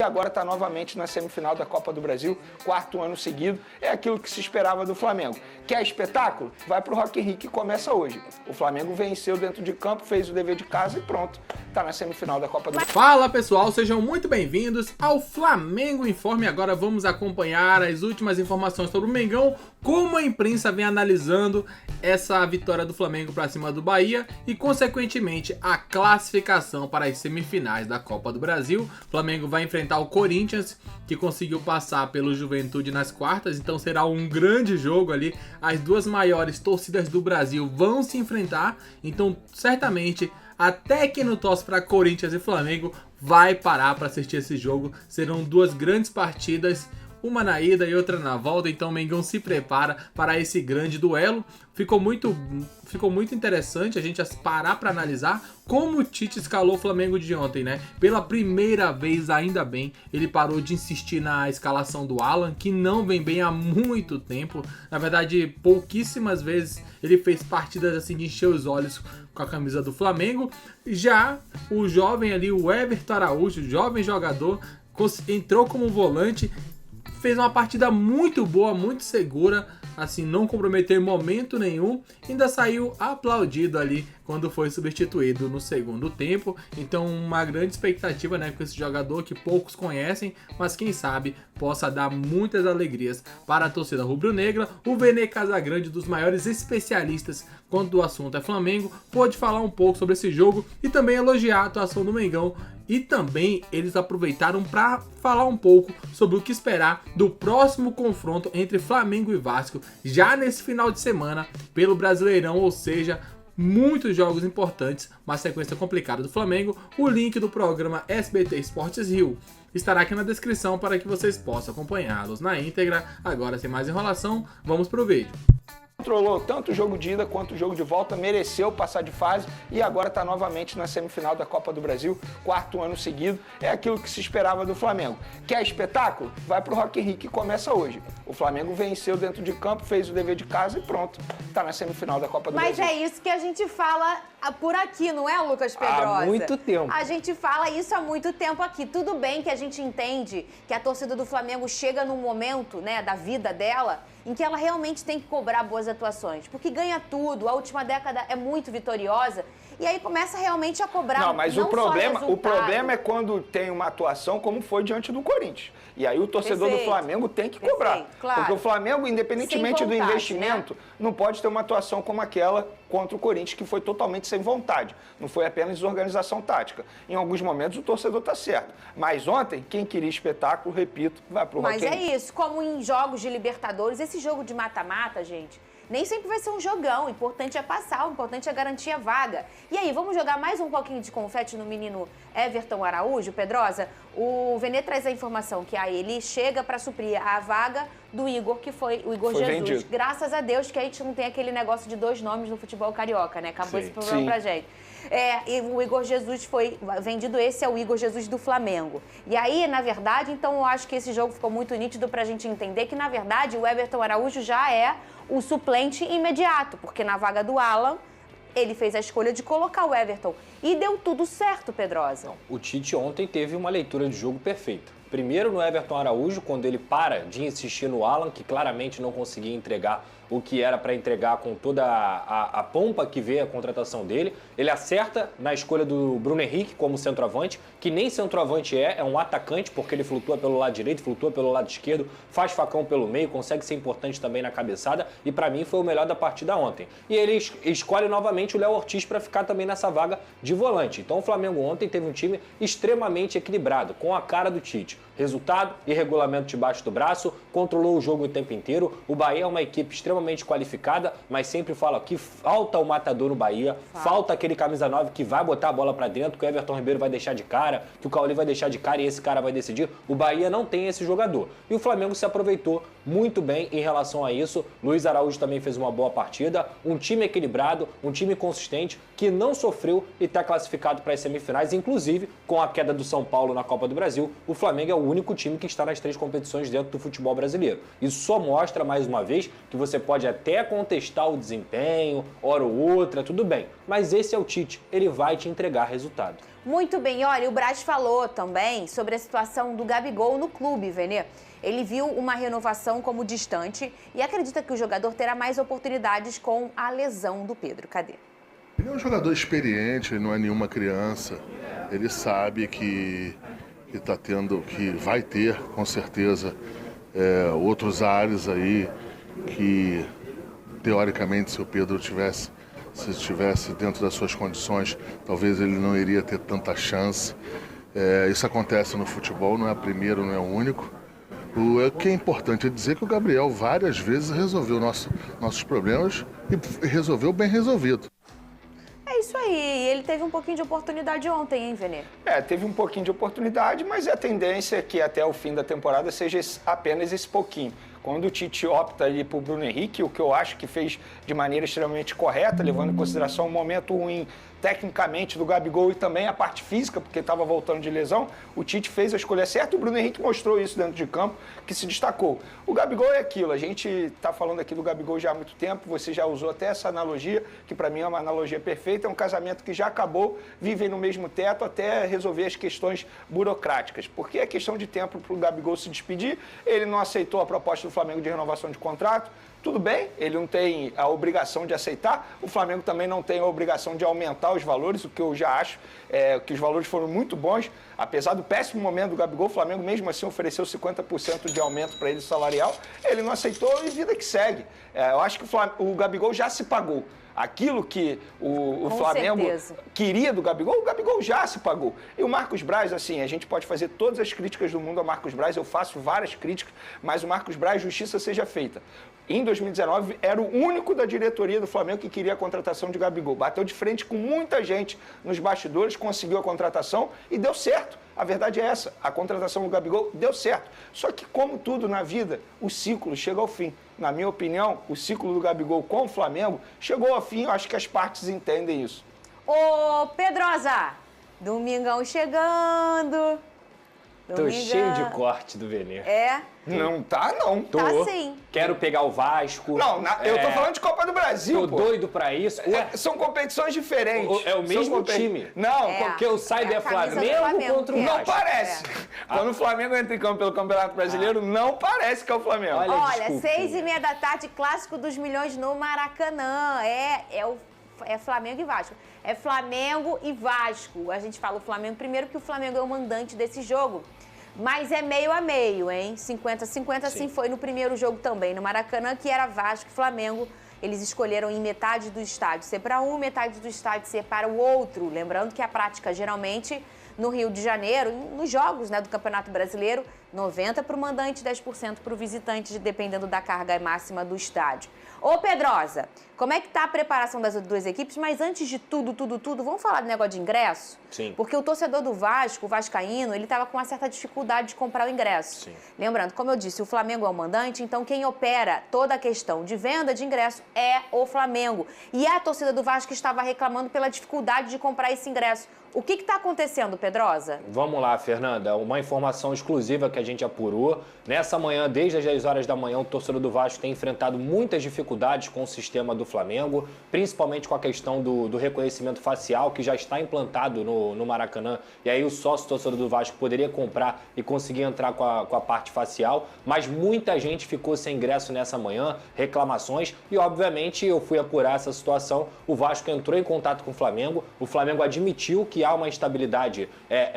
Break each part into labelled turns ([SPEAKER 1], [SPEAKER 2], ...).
[SPEAKER 1] E agora está novamente na semifinal da Copa do Brasil, 4º ano seguido. É aquilo que se esperava do Flamengo. Quer espetáculo? Vai para o Rock in Rio, que começa hoje. O Flamengo venceu dentro de campo, fez o dever de casa e pronto. Está na semifinal da Copa do Brasil.
[SPEAKER 2] Fala pessoal, sejam muito bem-vindos ao Flamengo Informe. Agora vamos acompanhar as últimas informações sobre o Mengão, como a imprensa vem analisando essa vitória do Flamengo para cima do Bahia e, consequentemente, a classificação para as semifinais da Copa do Brasil. O Flamengo vai enfrentar o Corinthians, que conseguiu passar pelo Juventude nas quartas, então será um grande jogo ali. As duas maiores torcidas do Brasil vão se enfrentar, então certamente até quem não torce para Corinthians e Flamengo vai parar para assistir esse jogo. Serão duas grandes partidas, uma na ida e outra na volta, então o Mengão se prepara para esse grande duelo. Ficou muito interessante a gente parar para analisar como o Tite escalou o Flamengo de ontem, né? Pela primeira vez, ainda bem, ele parou de insistir na escalação do Alan, que não vem bem há muito tempo. Na verdade, pouquíssimas vezes ele fez partidas assim de encher os olhos com a camisa do Flamengo. Já o jovem ali, o Everton Araújo, jovem jogador, entrou como volante, fez uma partida muito boa, muito segura, assim, não comprometeu em momento nenhum, ainda saiu aplaudido ali quando foi substituído no segundo tempo. Então uma grande expectativa, né, com esse jogador que poucos conhecem, mas quem sabe possa dar muitas alegrias para a torcida rubro-negra. O Vene Casagrande, dos maiores especialistas quando o assunto é Flamengo, pôde falar um pouco sobre esse jogo e também elogiar a atuação do Mengão. E também eles aproveitaram para falar um pouco sobre o que esperar do próximo confronto entre Flamengo e Vasco, já nesse final de semana, pelo Brasileirão, ou seja, muitos jogos importantes, uma sequência complicada do Flamengo. O link do programa SBT Esportes Rio estará aqui na descrição para que vocês possam acompanhá-los na íntegra. Agora, sem mais enrolação, vamos pro vídeo.
[SPEAKER 1] Controlou tanto o jogo de ida quanto o jogo de volta, mereceu passar de fase e agora está novamente na semifinal da Copa do Brasil, 4º ano seguido. É aquilo que se esperava do Flamengo. Quer espetáculo? Vai para o Rock in Rio, que começa hoje. O Flamengo venceu dentro de campo, fez o dever de casa e pronto. Está na semifinal da Copa do Brasil.
[SPEAKER 3] Mas é isso que a gente fala por aqui, não é, Lucas Pedrosa?
[SPEAKER 1] Há muito tempo.
[SPEAKER 3] A gente fala isso há muito tempo aqui. Tudo bem que a gente entende que a torcida do Flamengo chega num momento, né, da vida dela em que ela realmente tem que cobrar boas atuações, porque ganha tudo, a última década é muito vitoriosa, e aí começa realmente a cobrar.
[SPEAKER 1] Não, mas o problema é quando tem uma atuação como foi diante do Corinthians. E aí o torcedor do Flamengo tem que cobrar.
[SPEAKER 3] Claro.
[SPEAKER 1] Porque o Flamengo, independentemente do investimento, né, não pode ter uma atuação como aquela contra o Corinthians, que foi totalmente sem vontade. Não foi apenas desorganização tática. Em alguns momentos o torcedor está certo. Mas ontem, quem queria espetáculo, repito, vai pro Rock in Rio.
[SPEAKER 3] Mas é isso, como em jogos de Libertadores, esse jogo de mata-mata, gente, nem sempre vai ser um jogão. O importante é passar, o importante é garantir a vaga. E aí, vamos jogar mais um pouquinho de confete no menino Everton Araújo, Pedrosa? O Vene traz a informação que aí ele chega para suprir a vaga do Igor, que foi o Igor Jesus.
[SPEAKER 1] Vendido.
[SPEAKER 3] Graças a Deus que a gente não tem aquele negócio de dois nomes no futebol carioca, né? Acabou esse problema pra gente. E o Igor Jesus foi vendido, esse é o Igor Jesus do Flamengo. E aí, na verdade, então eu acho que esse jogo ficou muito nítido pra gente entender que, na verdade, o Everton Araújo já é o suplente imediato, porque na vaga do Alan, ele fez a escolha de colocar o Everton. E deu tudo certo, Pedrosa.
[SPEAKER 4] O Tite ontem teve uma leitura de jogo perfeita. Primeiro no Everton Araújo, quando ele para de insistir no Alan, que claramente não conseguia entregar o que era para entregar com toda a pompa que veio a contratação dele. Ele acerta na escolha do Bruno Henrique como centroavante, que nem centroavante é um atacante, porque ele flutua pelo lado direito, flutua pelo lado esquerdo, faz facão pelo meio, consegue ser importante também na cabeçada, e para mim foi o melhor da partida ontem. E ele escolhe novamente o Léo Ortiz para ficar também nessa vaga de volante. Então o Flamengo ontem teve um time extremamente equilibrado, com a cara do Tite. Resultado e regulamento debaixo do braço, controlou o jogo o tempo inteiro. O Bahia é uma equipe extremamente qualificada, mas sempre fala que falta o matador no Bahia, falta aquele camisa 9 que vai botar a bola pra dentro, que o Everton Ribeiro vai deixar de cara, que o Cauli vai deixar de cara e esse cara vai decidir. O Bahia não tem esse jogador. E o Flamengo se aproveitou muito bem em relação a isso. Luiz Araújo também fez uma boa partida, um time equilibrado, um time consistente, que não sofreu e está classificado para as semifinais, inclusive com a queda do São Paulo na Copa do Brasil. O Flamengo é o único time que está nas 3 competições dentro do futebol brasileiro. Isso só mostra, mais uma vez, que você pode até contestar o desempenho, hora ou outra, tudo bem. Mas esse é o Tite, ele vai te entregar resultado.
[SPEAKER 3] Muito bem, olha, o Braz falou também sobre a situação do Gabigol no clube, Vene. Ele viu uma renovação como distante e acredita que o jogador terá mais oportunidades com a lesão do Pedro. Cadê?
[SPEAKER 5] Ele é um jogador experiente, não é nenhuma criança. Ele sabe que vai ter, com certeza, outros ares aí que, teoricamente, se o Pedro se estivesse dentro das suas condições, talvez ele não iria ter tanta chance. Isso acontece no futebol, não é o primeiro, não é o único. O que é importante é dizer que o Gabriel várias vezes resolveu nossos problemas e resolveu bem resolvido.
[SPEAKER 3] É isso aí, ele teve um pouquinho de oportunidade ontem, hein, Vene?
[SPEAKER 1] Teve um pouquinho de oportunidade, mas a tendência é que até o fim da temporada seja apenas esse pouquinho. Quando o Tite opta ali por Bruno Henrique, o que eu acho que fez de maneira extremamente correta, levando em consideração o momento ruim tecnicamente do Gabigol e também a parte física, porque estava voltando de lesão, o Tite fez a escolha certa e o Bruno Henrique mostrou isso dentro de campo, que se destacou. O Gabigol é aquilo, a gente está falando aqui do Gabigol já há muito tempo, você já usou até essa analogia, que para mim é uma analogia perfeita, é um casamento que já acabou, vivem no mesmo teto até resolver as questões burocráticas, porque é questão de tempo para o Gabigol se despedir, ele não aceitou a proposta do Flamengo de renovação de contrato, tudo bem, ele não tem a obrigação de aceitar, o Flamengo também não tem a obrigação de aumentar os valores, o que eu já acho que os valores foram muito bons, apesar do péssimo momento do Gabigol, o Flamengo mesmo assim ofereceu 50% de aumento para ele salarial, ele não aceitou e vida que segue. Eu acho que o Gabigol já se pagou. Aquilo que o Flamengo queria do Gabigol, o Gabigol já se pagou. E o Marcos Braz, assim, a gente pode fazer todas as críticas do mundo ao Marcos Braz, eu faço várias críticas, mas o Marcos Braz, justiça seja feita. Em 2019, era o único da diretoria do Flamengo que queria a contratação de Gabigol. Bateu de frente com muita gente nos bastidores, conseguiu a contratação e deu certo. A verdade é essa, a contratação do Gabigol deu certo. Só que, como tudo na vida, o ciclo chega ao fim. Na minha opinião, o ciclo do Gabigol com o Flamengo chegou ao fim, eu acho que as partes entendem isso.
[SPEAKER 3] Ô, Pedrosa, domingão chegando.
[SPEAKER 4] Tô cheio de corte do Vene.
[SPEAKER 1] Não tá, não.
[SPEAKER 4] Tô.
[SPEAKER 3] Tá sim.
[SPEAKER 4] Quero pegar o Vasco.
[SPEAKER 1] Não, eu tô falando de Copa do Brasil,
[SPEAKER 4] Tô doido pra isso.
[SPEAKER 1] São competições diferentes.
[SPEAKER 4] É o mesmo time.
[SPEAKER 1] Não,
[SPEAKER 4] porque eu saio
[SPEAKER 3] a camisa do
[SPEAKER 4] Flamengo contra o Vasco.
[SPEAKER 1] não parece. Quando o Flamengo entra em campo pelo Campeonato Brasileiro, não parece que é o Flamengo.
[SPEAKER 3] Olha, 6h30 da tarde, Clássico dos Milhões no Maracanã. É Flamengo e Vasco. É Flamengo e Vasco. A gente fala o Flamengo primeiro porque o Flamengo é o mandante desse jogo. Mas é meio a meio, hein? 50-50, assim foi no primeiro jogo também, no Maracanã, que era Vasco e Flamengo. Eles escolheram em metade do estádio ser para um, metade do estádio ser para o outro. Lembrando que a prática, geralmente, no Rio de Janeiro, nos jogos, né, do Campeonato Brasileiro, 90% para o mandante, 10% para o visitante, dependendo da carga máxima do estádio. Ô, Pedrosa, como é que tá a preparação das duas equipes? Mas antes de tudo, vamos falar do negócio de ingresso?
[SPEAKER 4] Sim.
[SPEAKER 3] Porque o torcedor do Vasco, o vascaíno, ele estava com uma certa dificuldade de comprar o ingresso.
[SPEAKER 4] Sim.
[SPEAKER 3] Lembrando, como eu disse, o Flamengo é o mandante, então quem opera toda a questão de venda de ingresso é o Flamengo. E a torcida do Vasco estava reclamando pela dificuldade de comprar esse ingresso. O que está acontecendo, Pedrosa?
[SPEAKER 4] Vamos lá, Fernanda. Uma informação exclusiva que a gente apurou. Nessa manhã, desde as 10 horas da manhã, o torcedor do Vasco tem enfrentado muitas dificuldades com o sistema do Flamengo, principalmente com a questão do reconhecimento facial, que já está implantado no Maracanã. E aí o sócio torcedor do Vasco poderia comprar e conseguir entrar com a parte facial. Mas muita gente ficou sem ingresso nessa manhã, reclamações. E, obviamente, eu fui apurar essa situação. O Vasco entrou em contato com o Flamengo admitiu que há uma instabilidade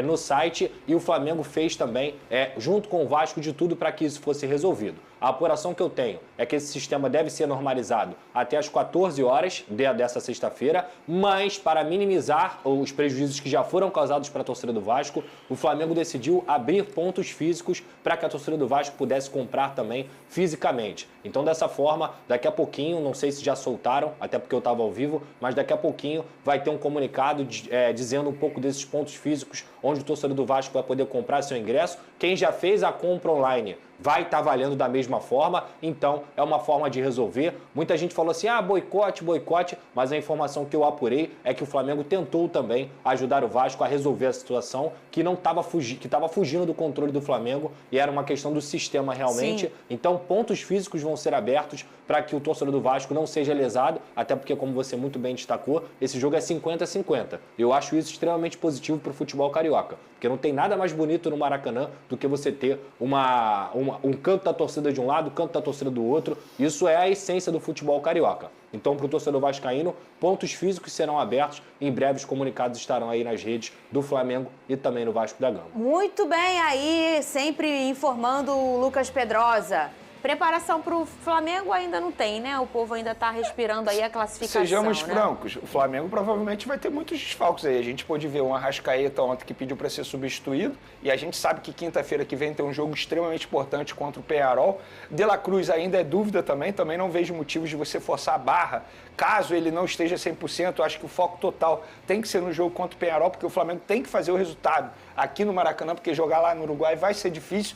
[SPEAKER 4] no site e o Flamengo fez também, junto com o Vasco, de tudo para que isso fosse resolvido. A apuração que eu tenho é que esse sistema deve ser normalizado até às 14 horas dessa sexta-feira, mas para minimizar os prejuízos que já foram causados para a torcida do Vasco, o Flamengo decidiu abrir pontos físicos para que a torcida do Vasco pudesse comprar também fisicamente. Então, dessa forma, daqui a pouquinho, não sei se já soltaram, até porque eu estava ao vivo, mas daqui a pouquinho vai ter um comunicado dizendo um pouco desses pontos físicos onde o torcedor do Vasco vai poder comprar seu ingresso. Quem já fez a compra online vai estar valendo da mesma mesma forma, então é uma forma de resolver. Muita gente falou assim, boicote, mas a informação que eu apurei é que o Flamengo tentou também ajudar o Vasco a resolver a situação que não estava fugindo do controle do Flamengo e era uma questão do sistema realmente. Sim. Então, pontos físicos vão ser abertos para que o torcedor do Vasco não seja lesado, até porque, como você muito bem destacou, esse jogo é 50-50. Eu acho isso extremamente positivo para o futebol carioca, porque não tem nada mais bonito no Maracanã do que você ter um canto da torcida de um lado, um canto da torcida do outro. Isso é a essência do futebol carioca. Então, para o torcedor vascaíno, pontos físicos serão abertos. Em breve, os comunicados estarão aí nas redes do Flamengo e também no Vasco da Gama.
[SPEAKER 3] Muito bem aí, sempre informando o Lucas Pedrosa. Preparação para o Flamengo ainda não tem, né? O povo ainda está respirando aí a classificação.
[SPEAKER 1] Sejamos francos, o Flamengo provavelmente vai ter muitos desfalques aí. A gente pôde ver um Arrascaeta ontem que pediu para ser substituído e a gente sabe que quinta-feira que vem tem um jogo extremamente importante contra o Peñarol. De La Cruz ainda é dúvida também não vejo motivos de você forçar a barra. Caso ele não esteja 100%, eu acho que o foco total tem que ser no jogo contra o Peñarol, porque o Flamengo tem que fazer o resultado aqui no Maracanã, porque jogar lá no Uruguai vai ser difícil.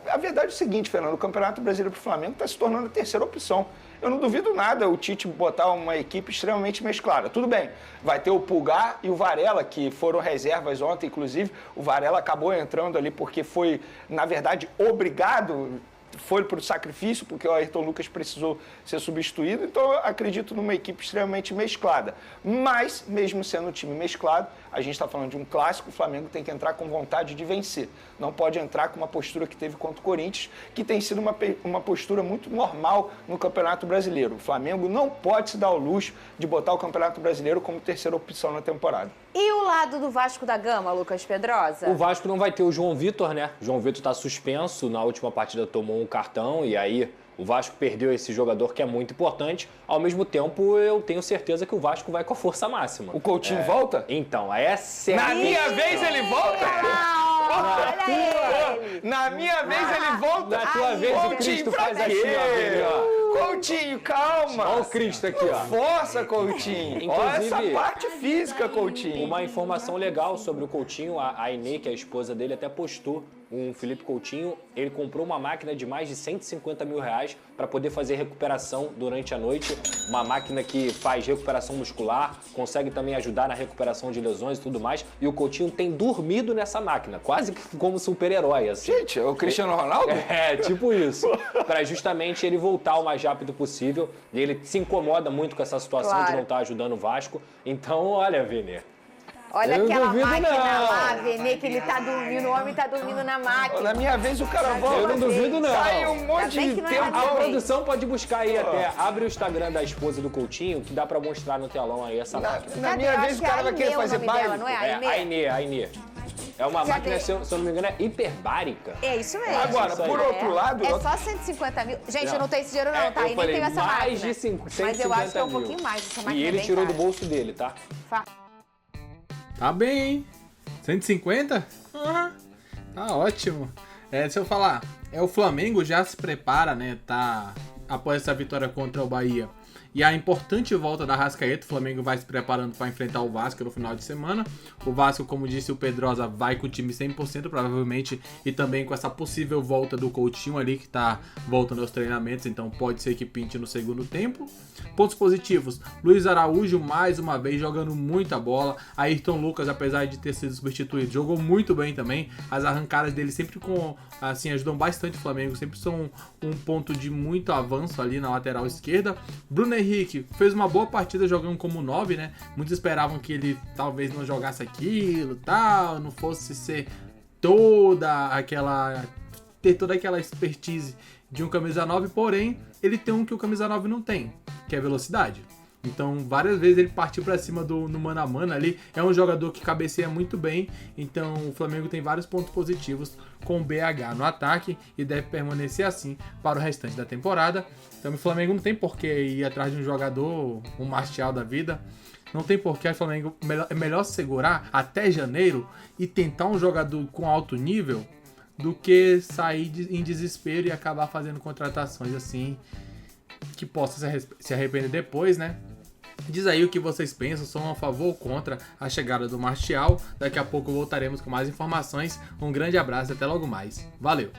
[SPEAKER 1] A verdade é o seguinte, Fernando, o Campeonato Brasileiro para o Flamengo está se tornando a terceira opção. Eu não duvido nada o Tite botar uma equipe extremamente mesclada. Tudo bem, vai ter o Pulgar e o Varela, que foram reservas ontem, inclusive. O Varela acabou entrando ali porque foi, na verdade, obrigado, foi para o sacrifício, porque o Ayrton Lucas precisou ser substituído. Então, eu acredito numa equipe extremamente mesclada. Mas, mesmo sendo um time mesclado, a gente está falando de um clássico, o Flamengo tem que entrar com vontade de vencer. Não pode entrar com uma postura que teve contra o Corinthians, que tem sido uma postura muito normal no Campeonato Brasileiro. O Flamengo não pode se dar ao luxo de botar o Campeonato Brasileiro como terceira opção na temporada.
[SPEAKER 3] E o lado do Vasco da Gama, Lucas Pedrosa?
[SPEAKER 4] O Vasco não vai ter o João Vitor, né? O João Vitor está suspenso, na última partida tomou um cartão e aí o Vasco perdeu esse jogador que é muito importante. Ao mesmo tempo, eu tenho certeza que o Vasco vai com a força máxima.
[SPEAKER 1] O Coutinho volta?
[SPEAKER 4] Então, essa é
[SPEAKER 1] Na minha vez ele volta?
[SPEAKER 3] Olha
[SPEAKER 1] Na minha vez ele volta?
[SPEAKER 4] Na tua vez o Cristo faz assim, ó.
[SPEAKER 1] Coutinho, calma.
[SPEAKER 4] Olha o Cristo aqui, ó.
[SPEAKER 1] Força, Coutinho. Olha essa parte física, Coutinho.
[SPEAKER 4] Uma informação legal sobre o Coutinho, a Aine, que é a esposa dele, até postou um Felipe Coutinho. Ele comprou uma máquina de mais de 150 mil reais para poder fazer recuperação durante a noite. Uma máquina que faz recuperação muscular, consegue também ajudar na recuperação de lesões e tudo mais. E o Coutinho tem dormido nessa máquina, quase que como super-herói, assim.
[SPEAKER 1] Gente, é o Cristiano Ronaldo?
[SPEAKER 4] É, tipo isso. Para justamente ele voltar o mais rápido possível. E ele se incomoda muito com essa situação de não estar ajudando o Vasco. Então, olha, Vini.
[SPEAKER 3] Olha
[SPEAKER 4] eu
[SPEAKER 3] aquela
[SPEAKER 4] duvido
[SPEAKER 3] máquina
[SPEAKER 4] não.
[SPEAKER 3] lá, Vene, que ele tá dormindo, o homem tá dormindo na máquina.
[SPEAKER 1] Na minha vez o cara volta.
[SPEAKER 4] Eu não duvido não.
[SPEAKER 1] Sai um monte de tempo.
[SPEAKER 4] A produção pode buscar aí até. Abre o Instagram da esposa do Coutinho, que dá pra mostrar no telão aí essa máquina.
[SPEAKER 1] Na minha vez o cara vai querer fazer baile.
[SPEAKER 3] Não é
[SPEAKER 4] Aine. É uma máquina, se eu não me engano, é hiperbárica.
[SPEAKER 3] É isso mesmo.
[SPEAKER 1] Agora, por outro lado...
[SPEAKER 3] É só 150 mil. Gente, eu não tenho esse dinheiro não, tá? E nem tenho essa máquina.
[SPEAKER 4] Mais de 150
[SPEAKER 3] Mas eu acho que é um
[SPEAKER 4] mil.
[SPEAKER 3] pouquinho mais. Essa máquina
[SPEAKER 4] E ele
[SPEAKER 3] é bem
[SPEAKER 4] tirou
[SPEAKER 3] cara.
[SPEAKER 4] do bolso dele, tá?
[SPEAKER 2] Tá bem, hein? 150? Tá ótimo. Se eu falar, o Flamengo já se prepara, né? Tá após essa vitória contra o Bahia. E a importante volta da Arrascaeta, o Flamengo vai se preparando para enfrentar o Vasco no final de semana. O Vasco, como disse o Pedrosa, vai com o time 100% provavelmente, e também com essa possível volta do Coutinho ali, que tá voltando aos treinamentos, então pode ser que pinte no segundo tempo. Pontos positivos, Luiz Araújo mais uma vez jogando muita bola. Ayrton Lucas, apesar de ter sido substituído, jogou muito bem também. As arrancadas dele sempre ajudam bastante o Flamengo, sempre são um ponto de muito avanço ali na lateral esquerda. Bruno Henrique fez uma boa partida jogando como 9, né? Muitos esperavam que ele talvez não jogasse aquilo, tal, não fosse ser ter toda aquela expertise de um camisa 9, porém, ele tem um que o camisa 9 não tem, que é velocidade. Então, várias vezes ele partiu pra cima no mano a mano ali. É um jogador que cabeceia muito bem. Então, o Flamengo tem vários pontos positivos com o BH no ataque e deve permanecer assim para o restante da temporada. Então, o Flamengo não tem por que ir atrás de um jogador, um Martial da vida. Não tem por que o Flamengo... É melhor segurar até janeiro e tentar um jogador com alto nível do que sair em desespero e acabar fazendo contratações assim que possa se arrepender depois, né? Diz aí o que vocês pensam, são a favor ou contra a chegada do Martial. Daqui a pouco voltaremos com mais informações. Um grande abraço e até logo mais. Valeu!